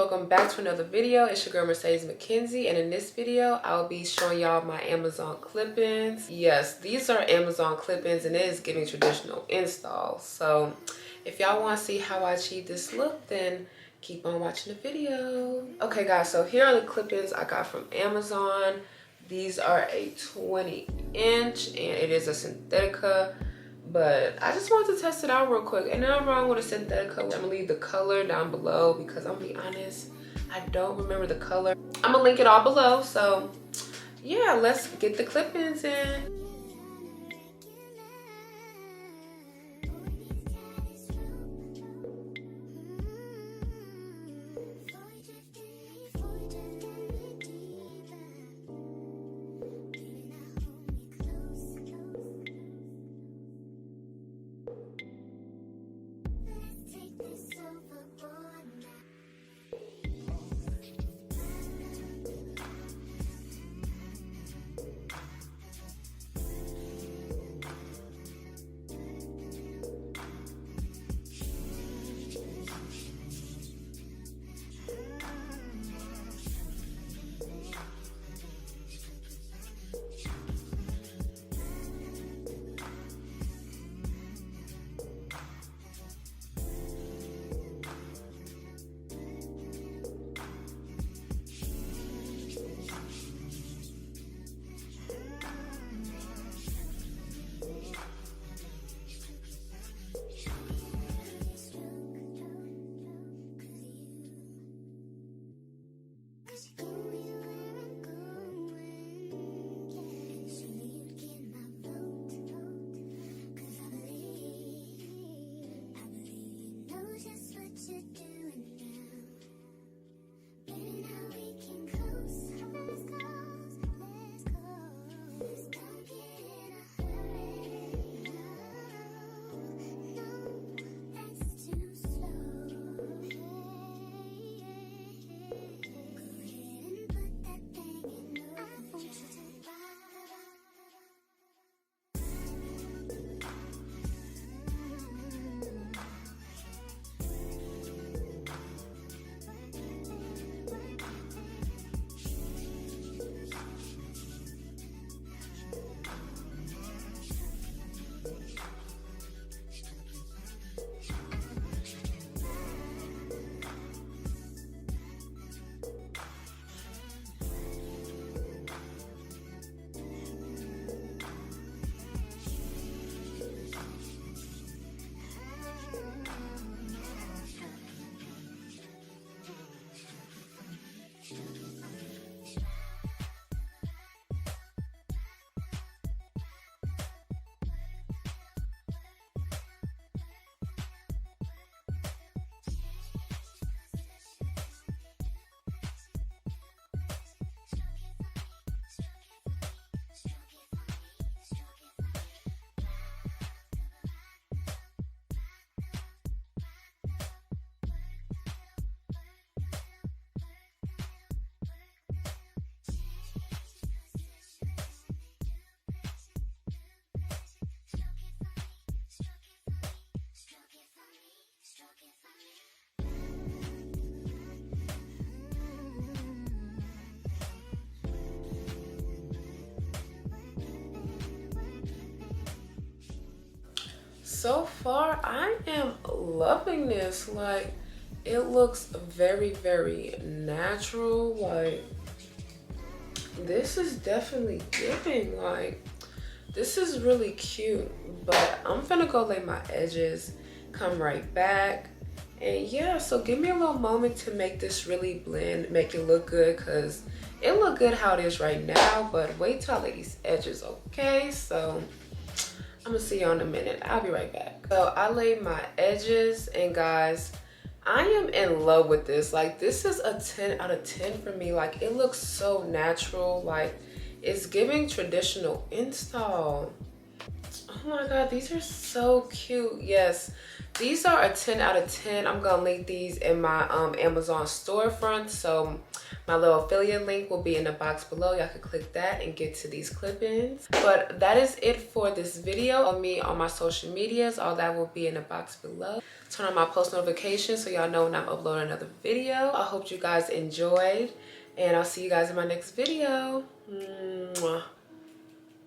Welcome back to another video. It's your girl Mercedes McKenzie, and in this video I'll be showing y'all my Amazon clip-ins. Yes, these are Amazon clip-ins and it is giving traditional installs. So if y'all want to see how I achieve this look, then keep on watching the video. Okay guys, so here are the clip-ins I got from Amazon. These are a 20-inch and it is a Synthetica. But I just wanted to test it out real quick. And nothing wrong with a Synthetica. I'm gonna leave the color down below because I'm gonna be honest, I don't remember the color. I'm gonna link it all below. So yeah, let's get the clip-ins in. So far, I am loving this. Like, it looks very, very natural. Like, this is definitely giving. Like, this is really cute. But I'm gonna go lay my edges, come right back. And yeah, so give me a little moment to make this really blend, make it look good, because it look good how it is right now. But wait till I lay these edges, okay? So I'm gonna see y'all in a minute. I'll be right back. So I laid my edges, and guys, I am in love with this. Like, this is a 10 out of 10 for me. Like, it looks so natural. Like, it's giving traditional install. Oh my god, these are so cute. Yes, These are a 10 out of 10. I'm gonna link these in my Amazon storefront. So my little affiliate link will be in the box below. Y'all can click that and get to these clip-ins. But that is it for this video. On me on my social medias, all that will be in the box below. Turn on my post notifications so y'all know when I'm uploading another video. I hope you guys enjoyed, and I'll see you guys in my next video. Mwah.